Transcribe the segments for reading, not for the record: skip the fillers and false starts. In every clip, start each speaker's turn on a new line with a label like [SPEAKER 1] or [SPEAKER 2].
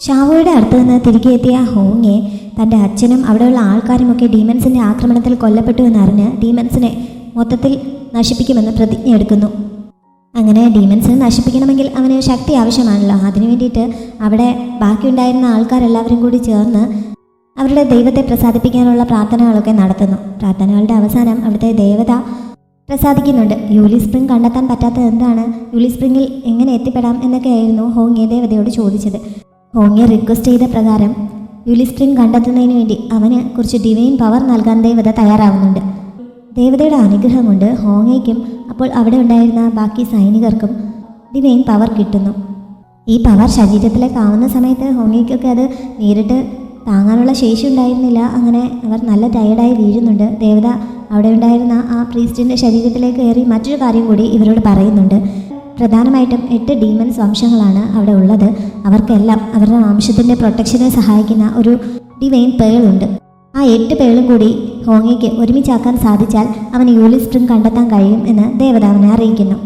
[SPEAKER 1] ഷാവോയുടെ അടുത്ത് നിന്ന് തിരികെ എത്തിയ ഹോങ്ങെ തൻ്റെ അച്ഛനും അവിടെയുള്ള ആൾക്കാരുമൊക്കെ ഡീമൻസിൻ്റെ ആക്രമണത്തിൽ കൊല്ലപ്പെട്ടു എന്നറിഞ്ഞ് ഡീമൻസിനെ മൊത്തത്തിൽ നശിപ്പിക്കുമെന്ന് പ്രതിജ്ഞ എടുക്കുന്നു. അങ്ങനെ ഡീമൻസിനെ നശിപ്പിക്കണമെങ്കിൽ അവന് ശക്തി ആവശ്യമാണല്ലോ. അതിനു വേണ്ടിയിട്ട് അവിടെ ബാക്കിയുണ്ടായിരുന്ന ആൾക്കാരെല്ലാവരും കൂടി ചേർന്ന് അവരുടെ ദൈവത്തെ പ്രസാദിപ്പിക്കാനുള്ള പ്രാർത്ഥനകളൊക്കെ നടത്തുന്നു. പ്രാർത്ഥനകളുടെ അവസാനം അവിടുത്തെ ദേവത പ്രസാദിക്കുന്നുണ്ട്. യൂലി സ്പ്രിംഗ് കണ്ടെത്താൻ പറ്റാത്തത് എന്താണ്, യൂലി സ്പ്രിംഗിൽ എങ്ങനെ എത്തിപ്പെടാം എന്നൊക്കെയായിരുന്നു ഹോങ്ങെ ദേവതയോട് ചോദിച്ചത്. ഹോങ്ങെ റിക്വസ്റ്റ് ചെയ്ത പ്രകാരം യൂലി സ്പ്രിംഗ് കണ്ടെത്തുന്നതിന് വേണ്ടി അവന് കുറച്ച് ഡിവൈൻ പവർ നൽകാൻ ദേവത തയ്യാറാവുന്നുണ്ട്. ദേവതയുടെ അനുഗ്രഹം കൊണ്ട് ഹോങ്ങയ്ക്കും അപ്പോൾ അവിടെ ഉണ്ടായിരുന്ന ബാക്കി സൈനികർക്കും ഡിവൈൻ പവർ കിട്ടുന്നു. ഈ പവർ ശരീരത്തിലേക്ക് ആവുന്ന സമയത്ത് ഹോങ്ങയ്ക്കൊക്കെ അത് നേരിട്ട് താങ്ങാനുള്ള ശേഷി ഉണ്ടായിരുന്നില്ല. അങ്ങനെ അവർ നല്ല ടയർഡായി വീഴുന്നുണ്ട്. ദേവത അവിടെ ഉണ്ടായിരുന്ന ആ പ്രീസ്റ്റിൻ്റെ ശരീരത്തിലേക്ക് കയറി മറ്റൊരു കാര്യം കൂടി ഇവരോട് പറയുന്നുണ്ട്. പ്രധാനമായിട്ടും 8 ഡീമൻസ് വംശങ്ങളാണ് അവിടെ ഉള്ളത്. അവർക്കെല്ലാം അവരുടെ വംശത്തിൻ്റെ പ്രൊട്ടക്ഷനെ സഹായിക്കുന്ന ഒരു ഡിവൈൻ പേളുണ്ട്. ആ 8 പേളും കൂടി ഹോങ്ങയ്ക്ക് ഒരുമിച്ചാക്കാൻ സാധിച്ചാൽ അവന് യൂലി സ്പ്രിംഗ് കണ്ടെത്താൻ കഴിയും എന്ന് ദേവത അവനെ അറിയിക്കുന്നു.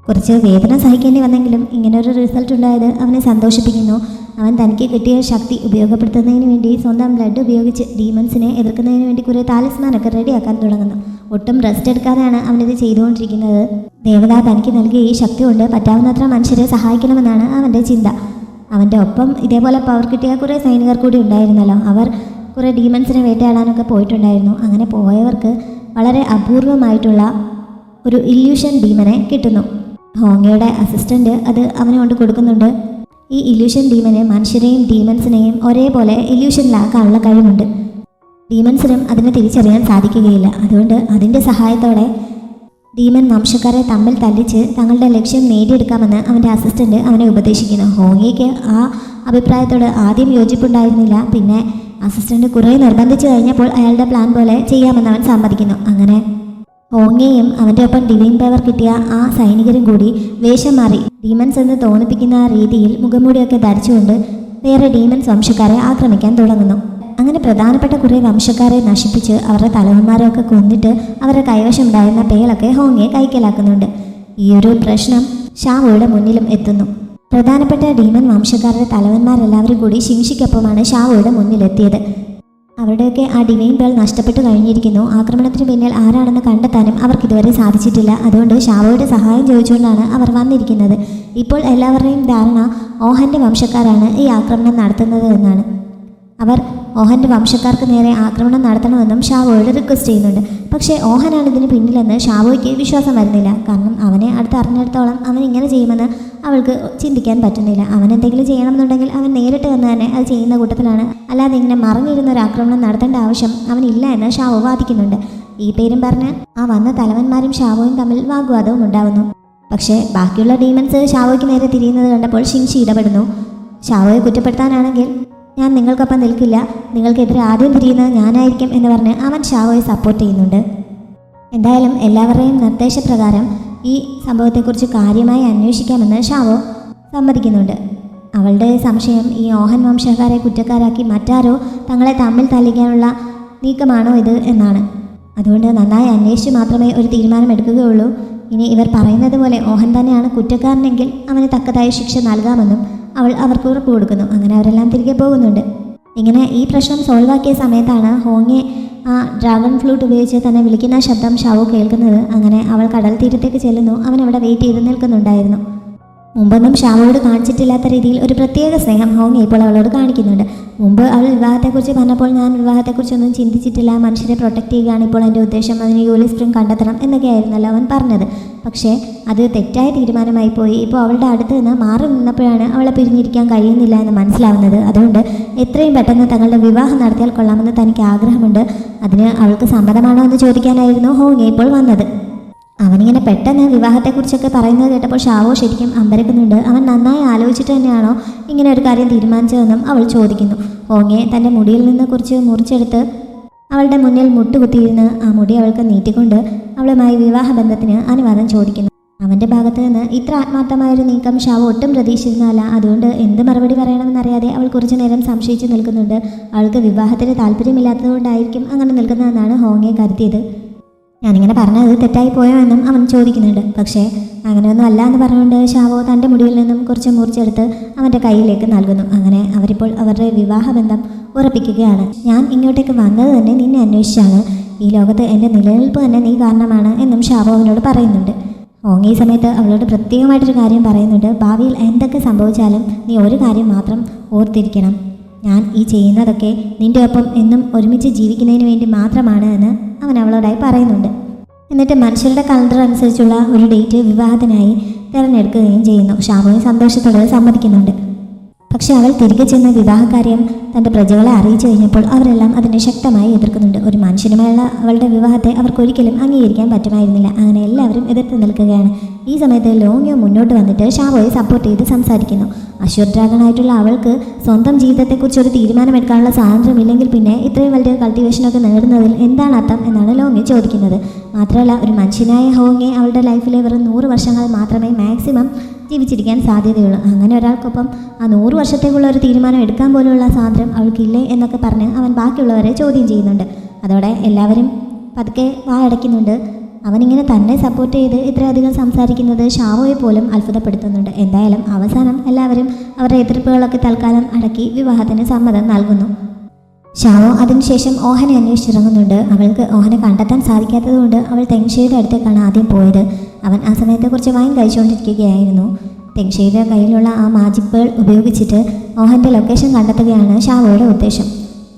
[SPEAKER 1] കുറച്ച് വേദന സഹിക്കേണ്ടി വന്നെങ്കിലും ഇങ്ങനൊരു റിസൾട്ട് ഉണ്ടായത് അവനെ സന്തോഷിപ്പിക്കുന്നു. അവൻ തനിക്ക് കിട്ടിയ ശക്തി ഉപയോഗപ്പെടുത്തുന്നതിന് വേണ്ടി സ്വന്തം ബ്ലഡ് ഉപയോഗിച്ച് ഡീമൻസിനെ എതിർക്കുന്നതിന് വേണ്ടി കുറേ താലിസ്മാനൊക്കെ റെഡിയാക്കാൻ തുടങ്ങുന്നു. ഒട്ടും റെസ്റ്റ് എടുക്കാതെയാണ് അവനിത് ചെയ്തുകൊണ്ടിരിക്കുന്നത്. ദേവത തനിക്ക് നൽകിയ ഈ ശക്തി കൊണ്ട് പറ്റാവുന്നത്ര മനുഷ്യരെ സഹായിക്കണമെന്നാണ് അവൻ്റെ ചിന്ത. അവൻ്റെ ഒപ്പം ഇതേപോലെ പവർ കിട്ടിയ കുറേ സൈനികർ കൂടി ഉണ്ടായിരുന്നല്ലോ. അവർ കുറേ ഡീമൻസിനെ വേട്ടയാടാനൊക്കെ പോയിട്ടുണ്ടായിരുന്നു. അങ്ങനെ പോയവർക്ക് വളരെ അപൂർവമായിട്ടുള്ള ഒരു ഇല്യൂഷൻ ഡീമനെ കിട്ടുന്നു. ഹോങ്ങയുടെ അസിസ്റ്റൻ്റ് അത് അവന് കൊണ്ട് കൊടുക്കുന്നുണ്ട്. ഈ ഇല്യൂഷൻ ഡീമന് മനുഷ്യരെയും ഡീമൻസിനെയും ഒരേപോലെ ഇല്യൂഷനിലാക്കാനുള്ള കഴിവുണ്ട്. ഡീമൻസിനും അതിനെ തിരിച്ചറിയാൻ സാധിക്കുകയില്ല. അതുകൊണ്ട് അതിൻ്റെ സഹായത്തോടെ ഡീമൻ വംശക്കാരെ തമ്മിൽ തല്ലിച്ച് തങ്ങളുടെ ലക്ഷ്യം നേടിയെടുക്കാമെന്ന് അവൻ്റെ അസിസ്റ്റൻ്റ് അവനെ ഉപദേശിക്കുന്നു. ഹോങ്ങയ്ക്ക് ആ അഭിപ്രായത്തോട് ആദ്യം യോജിപ്പുണ്ടായിരുന്നില്ല. പിന്നെ അസിസ്റ്റൻ്റ് കുറേ നിർബന്ധിച്ചു കഴിഞ്ഞപ്പോൾ അയാളുടെ പ്ലാൻ പോലെ ചെയ്യാമെന്ന് അവൻ സമ്മതിക്കുന്നു. അങ്ങനെ ഹോങ്ങയും അവൻ്റെ ഒപ്പം ഡിവൈൻ പവർ കിട്ടിയ ആ സൈനികരും കൂടി വേഷം മാറി ഡീമൻസ് എന്ന് തോന്നിപ്പിക്കുന്ന രീതിയിൽ മുഖംമൂടിയൊക്കെ ധരിച്ചുകൊണ്ട് വേറെ ഡീമൻസ് വംശക്കാരെ ആക്രമിക്കാൻ തുടങ്ങുന്നു. അങ്ങനെ പ്രധാനപ്പെട്ട കുറേ വംശക്കാരെ നശിപ്പിച്ച് അവരുടെ തലവന്മാരെയൊക്കെ കൊന്നിട്ട് അവരുടെ കൈവശം ഉണ്ടായിരുന്ന പേളൊക്കെ ഹോങ്ങയെ കൈക്കലാക്കുന്നുണ്ട്. ഈ ഒരു പ്രശ്നം ഷാവോയുടെ മുന്നിലും എത്തുന്നു. പ്രധാനപ്പെട്ട ഡീമൻ വംശക്കാരുടെ തലവന്മാരെല്ലാവരും കൂടി ശിംഷിക്കൊപ്പമാണ് ഷാവോയുടെ മുന്നിലെത്തിയത്. അവരുടെയൊക്കെ ആ ഡിവൈൻ പേൾ നഷ്ടപ്പെട്ടു കഴിഞ്ഞിരിക്കുന്നു. ആക്രമണത്തിന് പിന്നിൽ ആരാണെന്ന് കണ്ടെത്താനും അവർക്കിതുവരെ സാധിച്ചിട്ടില്ല. അതുകൊണ്ട് ഷാവോയുടെ സഹായം ചോദിച്ചുകൊണ്ടാണ് അവർ വന്നിരിക്കുന്നത്. ഇപ്പോൾ എല്ലാവരുടെയും ധാരണ ഓഹൻ്റെ വംശക്കാരാണ് ഈ ആക്രമണം നടത്തുന്നത് എന്നാണ്. അവർ ഓഹൻ്റെ വംശക്കാർക്ക് നേരെ ആക്രമണം നടത്തണമെന്നും ഷാവോയോട് റിക്വസ്റ്റ് ചെയ്യുന്നുണ്ട്. പക്ഷേ ഓഹനാണ് ഇതിന് പിന്നിലെന്ന് ഷാവോയ്ക്ക് വിശ്വാസം വരുന്നില്ല. കാരണം അവനെ അറിഞ്ഞിടത്തോളം അവൻ ഇങ്ങനെ ചെയ്യുമെന്ന് അവൾക്ക് ചിന്തിക്കാൻ പറ്റുന്നില്ല. അവൻ എന്തെങ്കിലും ചെയ്യണമെന്നുണ്ടെങ്കിൽ അവൻ നേരിട്ട് വന്ന് തന്നെ അത് ചെയ്യുന്ന കൂട്ടത്തിലാണ്. അല്ലാതെ ഇങ്ങനെ മറിഞ്ഞിരുന്ന ഒരു ആക്രമണം നടത്തേണ്ട ആവശ്യം അവനില്ല എന്ന് ഷാവോ വാദിക്കുന്നുണ്ട്. ഈ പേരും പറഞ്ഞ് ആ വന്ന തലവന്മാരും ഷാവോയും തമ്മിൽ വാഗ്വാദവും ഉണ്ടാവുന്നു. പക്ഷേ ബാക്കിയുള്ള ഡീമൻസ് ഷാവോയ്ക്ക് നേരെ തിരിയുന്നത് കണ്ടപ്പോൾ ഷിൻഷി ഇടപെടുന്നു. ഷാവോയെ കുറ്റപ്പെടുത്താനാണെങ്കിൽ ഞാൻ നിങ്ങൾക്കൊപ്പം നിൽക്കില്ല, നിങ്ങൾക്കെതിരെ ആദ്യം തിരിയുന്നത് ഞാനായിരിക്കും എന്ന് പറഞ്ഞ് അവൻ ഷാവോയെ സപ്പോർട്ട് ചെയ്യുന്നുണ്ട്. എന്തായാലും എല്ലാവരുടെയും നിർദ്ദേശപ്രകാരം ഈ സംഭവത്തെക്കുറിച്ച് കാര്യമായി അന്വേഷിക്കാമെന്ന് ഷാവോ സമ്മതിക്കുന്നുണ്ട്. അവളുടെ സംശയം ഈ ഓഹൻ വംശക്കാരെ കുറ്റക്കാരാക്കി മറ്റാരോ തങ്ങളെ തമ്മിൽ തല്ലിക്കാനുള്ള നീക്കമാണോ ഇത് എന്നാണ്. അതുകൊണ്ട് നന്നായി അന്വേഷിച്ച് മാത്രമേ ഒരു തീരുമാനം എടുക്കുകയുള്ളൂ. ഇനി ഇവർ പറയുന്നത് പോലെ ഓഹൻ തന്നെയാണ് കുറ്റക്കാരനെങ്കിൽ അവന് തക്കതായ ശിക്ഷ നൽകാമെന്നും അവൾ അവർക്ക് ഉറപ്പ് കൊടുക്കുന്നു. അങ്ങനെ അവരെല്ലാം തിരികെ പോകുന്നുണ്ട്. ഇങ്ങനെ ഈ പ്രശ്നം സോൾവ് ആക്കിയ സമയത്താണ് ഹോങ്ങെ ആ ഡ്രാഗൺ ഫ്ലൂട്ട് ഉപയോഗിച്ച് തന്നെ വിളിക്കുന്ന ശബ്ദം ഷാവോ കേൾക്കുന്നത്. അങ്ങനെ അവൾ കടൽ തീരത്തേക്ക് ചെല്ലുന്നു. അവൻ അവിടെ വെയിറ്റ് ചെയ്ത് നിൽക്കുന്നുണ്ടായിരുന്നു. മുമ്പൊന്നും ഷാവോയോട് കാണിച്ചിട്ടില്ലാത്ത രീതിയിൽ ഒരു പ്രത്യേക സ്നേഹം ഹോങ്ങെ ഇപ്പോൾ അവളോട് കാണിക്കുന്നുണ്ട്. മുമ്പ് അവൾ വിവാഹത്തെക്കുറിച്ച് പറഞ്ഞപ്പോൾ ഞാൻ വിവാഹത്തെക്കുറിച്ചൊന്നും ചിന്തിച്ചിട്ടില്ല, മനുഷ്യരെ പ്രൊട്ടക്റ്റ് ചെയ്യുകയാണ് ഇപ്പോൾ എൻ്റെ ഉദ്ദേശം, അതിന് യൂലി സ്പ്രിംഗ് കണ്ടെത്തണം എന്നൊക്കെയായിരുന്നല്ലോ അവൻ പറഞ്ഞത്. പക്ഷേ അത് തെറ്റായ തീരുമാനമായി പോയി. ഇപ്പോൾ അവളുടെ അടുത്ത് നിന്ന് മാറി നിന്നപ്പോഴാണ് അവളെ പിരിഞ്ഞിരിക്കാൻ കഴിയുന്നില്ല എന്ന് മനസ്സിലാവുന്നത്. അതുകൊണ്ട് എത്രയും പെട്ടെന്ന് തങ്ങളുടെ വിവാഹം നടത്തിയാൽ കൊള്ളാമെന്ന് തനിക്ക് ആഗ്രഹമുണ്ട്. അതിന് അവൾക്ക് സമ്മതമാണോ എന്ന് ചോദിക്കാനായിരുന്നു ഹോങ്ങെ ഇപ്പോൾ വന്നത്. അവനിങ്ങനെ പെട്ടെന്ന് വിവാഹത്തെക്കുറിച്ചൊക്കെ പറയുന്നത് കേട്ടപ്പോൾ ഷാവോ ശരിക്കും അമ്പരക്കുന്നുണ്ട്. അവൻ നന്നായി ആലോചിച്ചിട്ട് തന്നെയാണോ ഇങ്ങനെ ഒരു കാര്യം തീരുമാനിച്ചതെന്നും അവൾ ചോദിക്കുന്നു. ഹോങ്ങെ തൻ്റെ മുടിയിൽ നിന്ന് കുറച്ച് മുറിച്ചെടുത്ത് അവളുടെ മുന്നിൽ മുട്ടുകുത്തിയിരുന്ന് ആ മുടി അവൾക്ക് നീട്ടിക്കൊണ്ട് അവളുമായി വിവാഹബന്ധത്തിന് അനുവാദം ചോദിക്കുന്നു. അവൻ്റെ ഭാഗത്ത് നിന്ന് ഇത്ര ആത്മാർത്ഥമായൊരു നീക്കം ഷാവോ ഒട്ടും പ്രതീക്ഷിച്ചിരുന്നതല്ല. അതുകൊണ്ട് എന്ത് മറുപടി പറയണമെന്നറിയാതെ അവൾ കുറച്ചു നേരം സംശയിച്ച് നിൽക്കുന്നുണ്ട്. അവൾക്ക് വിവാഹത്തിന് താല്പര്യമില്ലാത്തതുകൊണ്ടായിരിക്കും അങ്ങനെ നിൽക്കുന്നതെന്നാണ് ഹോങ്ങെ കരുതിയത്. ഞാനിങ്ങനെ പറഞ്ഞത് തെറ്റായി പോയോ എന്നും അവൻ ചോദിക്കുന്നുണ്ട്. പക്ഷേ അങ്ങനെയൊന്നും അല്ല എന്ന് പറഞ്ഞുകൊണ്ട് ഷാവോ തൻ്റെ മുടിയിൽ നിന്നും കുറച്ച് മുറിച്ചെടുത്ത് അവൻ്റെ കയ്യിലേക്ക് നൽകുന്നു. അങ്ങനെ അവരിപ്പോൾ അവരുടെ വിവാഹബന്ധം ഉറപ്പിക്കുകയാണ്. ഞാൻ ഇങ്ങോട്ടേക്ക് വന്നത് തന്നെ നിന്നെ അന്വേഷിച്ചാണ്. ഈ ലോകത്ത് എൻ്റെ നിലനിൽപ്പ് തന്നെ നീ കാരണമാണ് എന്നും ഷാവോ അവനോട് പറയുന്നുണ്ട്. ഓങ്ങി ഈ സമയത്ത് അവളോട് പ്രത്യേകമായിട്ടൊരു കാര്യം പറയുന്നുണ്ട്. ഭാവിയിൽ എന്തൊക്കെ സംഭവിച്ചാലും നീ ഒരു കാര്യം മാത്രം ഓർത്തിരിക്കണം. ഞാൻ ഈ ചെയ്യുന്നതൊക്കെ നിൻ്റെ ഒപ്പം എന്നും ഒരുമിച്ച് ജീവിക്കുന്നതിന് വേണ്ടി മാത്രമാണ് എന്ന് അവൻ അവളോടായി പറയുന്നുണ്ട്. എന്നിട്ട് മനുഷ്യരുടെ കലണ്ടർ അനുസരിച്ചുള്ള ഒരു ഡേറ്റ് വിവാഹത്തിനായി തിരഞ്ഞെടുക്കുകയും ചെയ്യുന്നു. ഷാവോയും സന്തോഷത്തോടെ സമ്മതിക്കുന്നുണ്ട്. പക്ഷെ അവൾ തിരികെ ചെന്ന വിവാഹകാര്യം തൻ്റെ പ്രജകളെ അറിയിച്ചു കഴിഞ്ഞപ്പോൾ അവരെല്ലാം അതിനെ ശക്തമായി എതിർക്കുന്നുണ്ട്. ഒരു മനുഷ്യനുമായുള്ള അവളുടെ വിവാഹത്തെ അവർക്കൊരിക്കലും അംഗീകരിക്കാൻ പറ്റുമായിരുന്നില്ല. അങ്ങനെ എല്ലാവരും എതിർത്ത് നിൽക്കുകയാണ്. ഈ സമയത്ത് ലോങ്ങിയോ മുന്നോട്ട് വന്നിട്ട് ഷാവോയെ സപ്പോർട്ട് ചെയ്ത് സംസാരിക്കുന്നു. അശ്വർ ഡ്രാഗണായിട്ടുള്ള അവൾക്ക് സ്വന്തം ജീവിതത്തെക്കുറിച്ച് ഒരു തീരുമാനമെടുക്കാനുള്ള സ്വാതന്ത്ര്യമില്ലെങ്കിൽ പിന്നെ ഇത്രയും വലിയ കൾട്ടിവേഷനൊക്കെ നേടുന്നതിൽ എന്താണ് അർത്ഥം എന്നാണ് ലോങ്ങി ചോദിക്കുന്നത്. മാത്രമല്ല ഒരു മനുഷ്യനായ ഹോങ്ങെ അവളുടെ ലൈഫിലെ വെറും 100 വർഷങ്ങൾ മാത്രമേ മാക്സിമം ജീവിച്ചിരിക്കാൻ സാധ്യതയുള്ളൂ. അങ്ങനെ ഒരാൾക്കൊപ്പം ആ 100 വർഷത്തേക്കുള്ള ഒരു തീരുമാനം എടുക്കാൻ പോലുള്ള സ്വാതന്ത്ര്യം അവൾക്കില്ലേ എന്നൊക്കെ പറഞ്ഞ് അവൻ ബാക്കിയുള്ളവരെ ചോദ്യം ചെയ്യുന്നുണ്ട്. അതോടെ എല്ലാവരും പതുക്കെ വായടയ്ക്കുന്നുണ്ട്. അവനിങ്ങനെ തന്നെ സപ്പോർട്ട് ചെയ്ത് ഇത്രയധികം സംസാരിക്കുന്നത് ഷാവോയെ പോലും അത്ഭുതപ്പെടുത്തുന്നുണ്ട്. എന്തായാലും അവസാനം എല്ലാവരും അവരുടെ എതിർപ്പുകളൊക്കെ തൽക്കാലം അടക്കി വിവാഹത്തിന് സമ്മതം നൽകുന്നു. ഷാവോ അതിനുശേഷം ഓഹനെ അന്വേഷിച്ചിറങ്ങുന്നുണ്ട്. അവൾക്ക് ഓഹനെ കണ്ടെത്താൻ സാധിക്കാത്തതുകൊണ്ട് അവൾ തെങ്ഷയുടെ അടുത്തേക്കാണ് ആദ്യം പോയത്. അവൻ ആ സമയത്ത് കുറച്ച് വൈൻ കഴിച്ചുകൊണ്ടിരിക്കുകയായിരുന്നു. തെങ്ഷയുടെ കയ്യിലുള്ള ആ മാജിക് പേൾ ഉപയോഗിച്ചിട്ട് ഓഹൻ്റെ ലൊക്കേഷൻ കണ്ടെത്തുകയാണ് ഷാവോയുടെ ഉദ്ദേശം.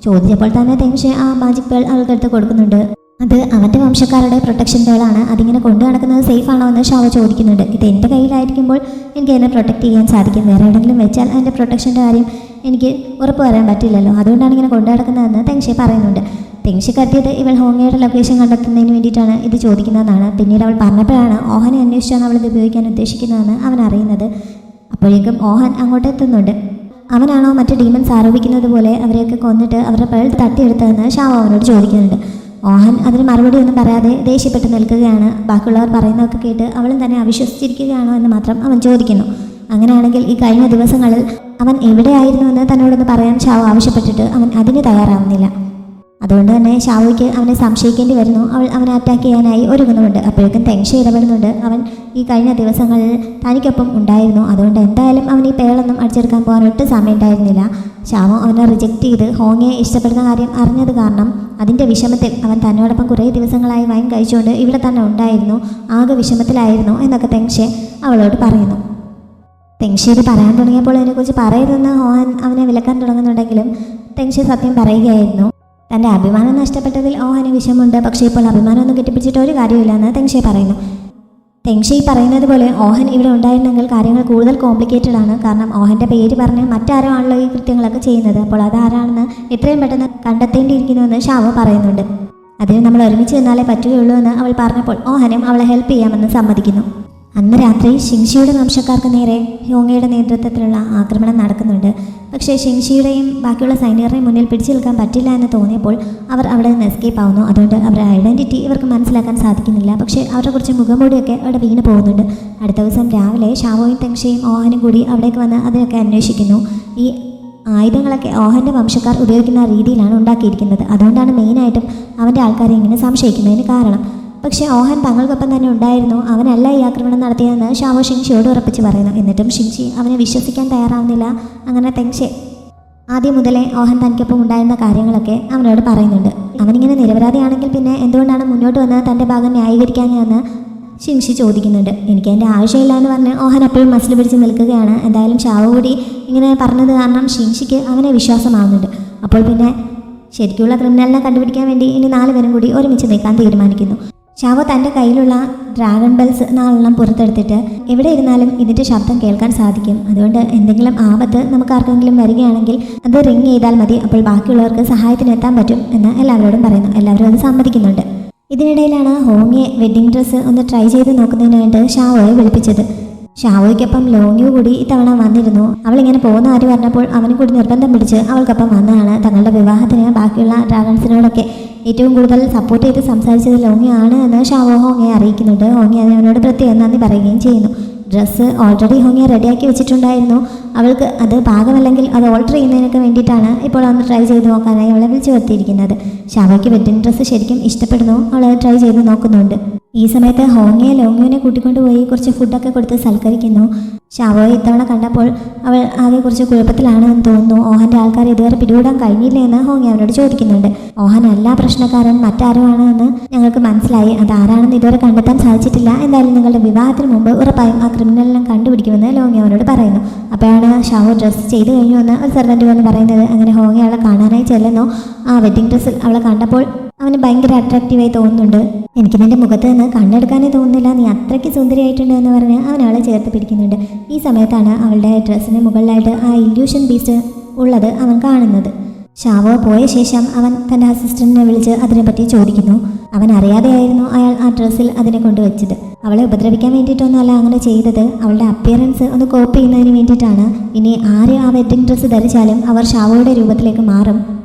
[SPEAKER 1] ചോദിച്ചപ്പോൾ തന്നെ തെങ്ഷ ആ മാജിക് പേൾ അവൾക്കെടുത്ത് കൊടുക്കുന്നുണ്ട്. അത് അവൻ്റെ വംശക്കാരുടെ പ്രൊട്ടക്ഷൻ പേളാണ്. അതിങ്ങനെ കൊണ്ടു നടക്കുന്നത് സേഫ് ആണോ എന്ന് ഷാവോ ചോദിക്കുന്നുണ്ട്. ഇത് എൻ്റെ കയ്യിലായിരിക്കുമ്പോൾ എനിക്ക് അതിനെ പ്രൊട്ടക്റ്റ് ചെയ്യാൻ സാധിക്കും. വേറെ എവിടെയെങ്കിലും വെച്ചാൽ അതിൻ്റെ പ്രൊട്ടക്ഷൻ്റെ കാര്യം എനിക്ക് ഉറപ്പ് പറയാൻ പറ്റില്ലല്ലോ. അതുകൊണ്ടാണ് ഇങ്ങനെ കൊണ്ടു നടക്കുന്നതെന്ന് തെങ്ഷെ പറയുന്നുണ്ട്. തെങ്ഷെ കരുതിയത് ഇവൾ ഹോങ്ങയുടെ ലൊക്കേഷൻ കണ്ടെത്തുന്നതിന് വേണ്ടിയിട്ടാണ് ഇത് ചോദിക്കുന്നതെന്നാണ്. പിന്നീട് അവൾ പറഞ്ഞപ്പോഴാണ് ഓഹനെ അന്വേഷിച്ചാണ് അവൾ ഇത് ഉപയോഗിക്കാൻ ഉദ്ദേശിക്കുന്നതെന്ന് അവൻ അറിയുന്നത്. അപ്പോഴേക്കും ഓഹൻ അങ്ങോട്ട് എത്തുന്നുണ്ട്. അവനാണോ മറ്റ് ഡീമൻസ് ആരോപിക്കുന്നത് പോലെ അവരെയൊക്കെ കൊന്നിട്ട് അവരുടെ പേൾ തട്ടിയെടുത്തതെന്ന് ഷാവോ അവനോട് ചോദിക്കുന്നുണ്ട്. ഓഹൻ അതിന് മറുപടി ഒന്നും പറയാതെ ദേഷ്യപ്പെട്ട് നിൽക്കുകയാണ്. ബാക്കിയുള്ളവർ പറയുന്നതൊക്കെ കേട്ട് അവളും തന്നെ അവിശ്വസിച്ചിരിക്കുകയാണോ എന്ന് മാത്രം അവൻ ചോദിക്കുന്നു. അങ്ങനെയാണെങ്കിൽ ഈ കഴിഞ്ഞ ദിവസങ്ങളിൽ അവൻ എവിടെയായിരുന്നുവെന്ന് തന്നോടൊന്ന് പറയാൻ ഷാവോ ആവശ്യപ്പെട്ടിട്ട് അവൻ അതിന് തയ്യാറാവുന്നില്ല. അതുകൊണ്ട് തന്നെ ഷാവോയ്ക്ക് അവനെ സംശയിക്കേണ്ടി വരുന്നു. അവൾ അവനെ അറ്റാക്ക് ചെയ്യാനായി ഒരുങ്ങുന്നുണ്ട്. അപ്പോഴേക്കും തെങ്ഷ ഇടപെടുന്നുണ്ട്. അവൻ ഈ കഴിഞ്ഞ ദിവസങ്ങളിൽ തനിക്കൊപ്പം ഉണ്ടായിരുന്നു. അതുകൊണ്ട് എന്തായാലും അവൻ ഈ പേളൊന്നും അടിച്ചെടുക്കാൻ പോകാൻ ഒട്ടും സമയം ഉണ്ടായിരുന്നില്ല. ഷാവോ അവനെ റിജക്റ്റ് ചെയ്ത് ഹോങ്ങയെ ഇഷ്ടപ്പെടുന്ന കാര്യം അറിഞ്ഞത് കാരണം അതിൻ്റെ വിഷമത്തിൽ അവൻ തന്നോടൊപ്പം കുറേ ദിവസങ്ങളായി വൈൻ കഴിച്ചുകൊണ്ട് ഇവിടെ തന്നെ ഉണ്ടായിരുന്നു. ആകെ വിഷമത്തിലായിരുന്നു എന്നൊക്കെ തെങ്ഷ അവളോട് പറയുന്നു. തെങ്ഷ ഇത് പറയാൻ തുടങ്ങിയപ്പോൾ അതിനെക്കുറിച്ച് പറയരുതെന്ന് ഓഹൻ അവനെ വിലക്കാൻ തുടങ്ങുന്നുണ്ടെങ്കിലും തെങ്ഷ സത്യം പറയുകയായിരുന്നു. തൻ്റെ അഭിമാനം നഷ്ടപ്പെട്ടതിൽ ഓഹന് വിഷമമുണ്ട്. പക്ഷേ ഇപ്പോൾ അഭിമാനമൊന്നും കെട്ടിപ്പിടിച്ചിട്ട് ഒരു കാര്യമില്ലെന്ന് തെങ്ഷ പറയുന്നു. തെങ്ഷ ഈ പറയുന്നത് പോലെ ഓഹൻ ഇവിടെ ഉണ്ടായിരുന്നെങ്കിൽ കാര്യങ്ങൾ കൂടുതൽ കോംപ്ലിക്കേറ്റഡ് ആണ്. കാരണം ഓഹൻ്റെ പേര് പറഞ്ഞ് മറ്റാരോ ആണല്ലോ ഈ കൃത്യങ്ങളൊക്കെ ചെയ്യുന്നത്. അപ്പോൾ അതാരാണെന്ന് എത്രയും പെട്ടെന്ന് കണ്ടെത്തേണ്ടിയിരിക്കുന്നുവെന്ന് ഷാവോ പറയുന്നുണ്ട്. അതിന് നമ്മൾ ഒരുമിച്ച് നിന്നാലേ പറ്റുകയുള്ളൂ എന്ന് അവൾ പറഞ്ഞപ്പോൾ ഓഹനും അവളെ ഹെൽപ്പ് ചെയ്യാമെന്ന് സമ്മതിക്കുന്നു. അന്ന് രാത്രി ഷിങ്ഷിയുടെ വംശക്കാർക്ക് നേരെ ഹോങ്ങയുടെ നേതൃത്വത്തിലുള്ള ആക്രമണം നടക്കുന്നുണ്ട്. പക്ഷേ ഷിങ്ഷിയുടെയും ബാക്കിയുള്ള സൈനികരുടെയും മുന്നിൽ പിടിച്ചു നിൽക്കാൻ പറ്റില്ല എന്ന് തോന്നിയപ്പോൾ അവർ അവിടെ നിന്ന് എസ്കേപ്പ് ആവുന്നു. അതുകൊണ്ട് അവരുടെ ഐഡൻറ്റിറ്റി ഇവർക്ക് മനസ്സിലാക്കാൻ സാധിക്കുന്നില്ല. പക്ഷേ അവരുടെ കുറച്ച് മുഖംമൂടിയൊക്കെ അവിടെ വീണ് പോകുന്നുണ്ട്. അടുത്ത ദിവസം രാവിലെ ഷാവോയും തെങ്ഷയും ഓഹനും കൂടി അവിടേക്ക് വന്ന് അതിനൊക്കെ അന്വേഷിക്കുന്നു. ഈ ആയുധങ്ങളൊക്കെ ഓഹൻ്റെ വംശക്കാർ ഉപയോഗിക്കുന്ന രീതിയിലാണ് ഉണ്ടാക്കിയിരിക്കുന്നത്. അതുകൊണ്ടാണ് മെയിനായിട്ടും അവൻ്റെ ആൾക്കാരെ ഇങ്ങനെ സംശയിക്കുന്നതിന് കാരണം. പക്ഷേ ഓഹൻ തങ്ങൾക്കൊപ്പം തന്നെ ഉണ്ടായിരുന്നു. അവനല്ല ഈ ആക്രമണം നടത്തിയതെന്ന് ഷാവോ ഷിങ്ഷിയോട് ഉറപ്പിച്ച് പറയുന്നു. എന്നിട്ടും ഷിങ്ഷി അവനെ വിശ്വസിക്കാൻ തയ്യാറാവുന്നില്ല. അങ്ങനെ തെങ്ഷെ ആദ്യം മുതലേ ഓഹൻ തനിക്കൊപ്പം ഉണ്ടായിരുന്ന കാര്യങ്ങളൊക്കെ അവനോട് പറയുന്നുണ്ട്. അവനിങ്ങനെ നിരപരാധിയാണെങ്കിൽ പിന്നെ എന്തുകൊണ്ടാണ് മുന്നോട്ട് വന്ന് തൻ്റെ ഭാഗം ന്യായീകരിക്കാനെന്ന് ഷിങ്ഷി ചോദിക്കുന്നുണ്ട്. എനിക്ക് അതിൻ്റെ ആവശ്യമില്ല എന്ന് പറഞ്ഞ് ഓഹൻ അപ്പോഴും മസിൽ പിടിച്ച് നിൽക്കുകയാണ്. എന്തായാലും ഷാവോ കൂടി ഇങ്ങനെ പറഞ്ഞത് കാരണം ഷിങ്ഷിക്ക് അവനെ വിശ്വാസമാവുന്നുണ്ട്. അപ്പോൾ പിന്നെ ശരിക്കുള്ള ക്രിമിനലിനെ കണ്ടുപിടിക്കാൻ വേണ്ടി ഇനി 4 പേരും കൂടി ഒരുമിച്ച് നിൽക്കാൻ തീരുമാനിക്കുന്നു. ഷാവോ തൻ്റെ കയ്യിലുള്ള ഡ്രാഗൺ ബെൽസ് 4 പുറത്തെടുത്തിട്ട് എവിടെ ഇരുന്നാലും ഇതിൻ്റെ ശബ്ദം കേൾക്കാൻ സാധിക്കും. അതുകൊണ്ട് എന്തെങ്കിലും ആപത്ത് നമുക്ക് ആർക്കെങ്കിലും വരികയാണെങ്കിൽ അത് റിങ് ചെയ്താൽ മതി. അപ്പോൾ ബാക്കിയുള്ളവർക്ക് സഹായത്തിന് എത്താൻ പറ്റും എന്ന് എല്ലാവരോടും പറയുന്നു. എല്ലാവരും അത് സമ്മതിക്കുന്നുണ്ട്. ഇതിനിടയിലാണ് ഹോങ്ങിയെ വെഡ്ഡിംഗ് ഡ്രസ്സ് ഒന്ന് ട്രൈ ചെയ്ത് നോക്കുന്നതിനായിട്ട് ഷാവോയെ വിളിപ്പിച്ചത്. ഷാവോയ്ക്കൊപ്പം ലോങ്ങിയോ കൂടി ഇത്തവണ വന്നിരുന്നു. അവളിങ്ങനെ പോകുന്ന ആര് പറഞ്ഞപ്പോൾ അവനും കൂടി നിർബന്ധം പിടിച്ച് അവൾക്കൊപ്പം വന്നതാണ്. തങ്ങളുടെ വിവാഹത്തിന് ബാക്കിയുള്ള ഡ്രാഗൺസിനോടൊക്കെ ഏറ്റവും കൂടുതൽ സപ്പോർട്ട് ചെയ്ത് സംസാരിച്ചത് ലോങ്ങിയാണ് എന്ന് ഷാവോ ഹോങ്ങയെ അറിയിക്കുന്നുണ്ട്. ഹോങ്ങി അവനോട് പ്രത്യേകം നന്ദി പറയുകയും ചെയ്യുന്നു. ഡ്രസ്സ് ഓൾറെഡി ഹോങ്ങിയെ റെഡിയാക്കി വെച്ചിട്ടുണ്ടായിരുന്നു. അവൾക്ക് അത് പാകമല്ലെങ്കിൽ അത് ഓൾട്ടർ ചെയ്യുന്നതിനൊക്കെ വേണ്ടിയിട്ടാണ് ഇപ്പോൾ ഒന്ന് ട്രൈ ചെയ്ത് നോക്കാനായി അവളെ വിളിച്ചു വരുത്തിയിരിക്കുന്നത്. ഷാവോയ്ക്ക് വെഡ്ഡിംഗ് ഡ്രസ്സ് ശരിക്കും ഇഷ്ടപ്പെടുന്നു. അവൾ ട്രൈ ചെയ്ത് നോക്കുന്നുണ്ട്. ഈ സമയത്ത് ഹോങ്ങയെ ലോങ്യുവിനെ കൂട്ടിക്കൊണ്ടുപോയി കുറച്ച് ഫുഡൊക്കെ കൊടുത്ത് സൽക്കരിക്കുന്നു. ഷാവോയെ ഇത്തവണ കണ്ടപ്പോൾ അവൾ ആകെ കുറച്ച് കുഴപ്പത്തിലാണെന്ന് തോന്നുന്നു. ഓഹൻ്റെ ആൾക്കാർ ഇതുവരെ പിടികൂടാൻ കഴിഞ്ഞില്ലേ എന്ന് ഹോങ്ങ അവനോട് ചോദിക്കുന്നുണ്ട്. ഓഹൻ അല്ല പ്രശ്നക്കാരൻ, മറ്റാരുമാണ് എന്ന് ഞങ്ങൾക്ക് മനസ്സിലായി. അതാരാണെന്ന് ഇതുവരെ കണ്ടെത്താൻ സാധിച്ചിട്ടില്ല. എന്തായാലും നിങ്ങളുടെ വിവാഹത്തിന് മുമ്പ് ഉറപ്പായും ആ ക്രിമിനലിനെ കണ്ടുപിടിക്കുമെന്ന് ലോങ്ങ അവനോട് പറയുന്നു. അപ്പോഴാണ് ഷാവോ ഡ്രസ്സ് ചെയ്ത് കഴിഞ്ഞു എന്ന് ഒരു സെർവൻറ്റ് വന്ന് പറയുന്നത്. അങ്ങനെ ഹോങ്ങ അവളെ കാണാനായി ചെല്ലുന്നു. ആ വെഡ്ഡിംഗ് ഡ്രസ്സിൽ അവളെ കണ്ടപ്പോൾ അവന് ഭയങ്കര അട്രാക്റ്റീവായി തോന്നുന്നുണ്ട്. എനിക്ക് നിന്റെ മുഖത്ത് നിന്ന് കണ്ണെടുക്കാനേ തോന്നുന്നില്ല, നീ അത്രയ്ക്ക് സുന്ദരിയായിട്ടുണ്ട് എന്ന് പറഞ്ഞ് അവൻ അവളെ ചേർത്ത് പിടിക്കുന്നുണ്ട്. ഈ സമയത്താണ് അവളുടെ ഡ്രസ്സിന് മുകളിലായിട്ട് ആ ഇല്യൂഷൻ ബീസ്റ്റ് ഉള്ളത് അവൻ കാണുന്നത്. ഷാവോ പോയ ശേഷം അവൻ തൻ്റെ അസിസ്റ്റന്റിനെ വിളിച്ച് അതിനെപ്പറ്റി ചോദിക്കുന്നു. അവൻ അറിയാതെയായിരുന്നു അയാൾ ആ ഡ്രസ്സിൽ അതിനെ കൊണ്ടുവച്ചത്. അവളെ ഉപദ്രവിക്കാൻ വേണ്ടിയിട്ടൊന്നുമല്ല അങ്ങനെ ചെയ്തത്, അവളുടെ അപ്പിയറൻസ് ഒന്ന് കോപ്പി ചെയ്യുന്നതിന് വേണ്ടിയിട്ടാണ്. ഇനി ആര് ആ വെഡ്ഡിംഗ് ഡ്രസ്സ് ധരിച്ചാലും അവർ ഷാവോയുടെ രൂപത്തിലേക്ക് മാറും.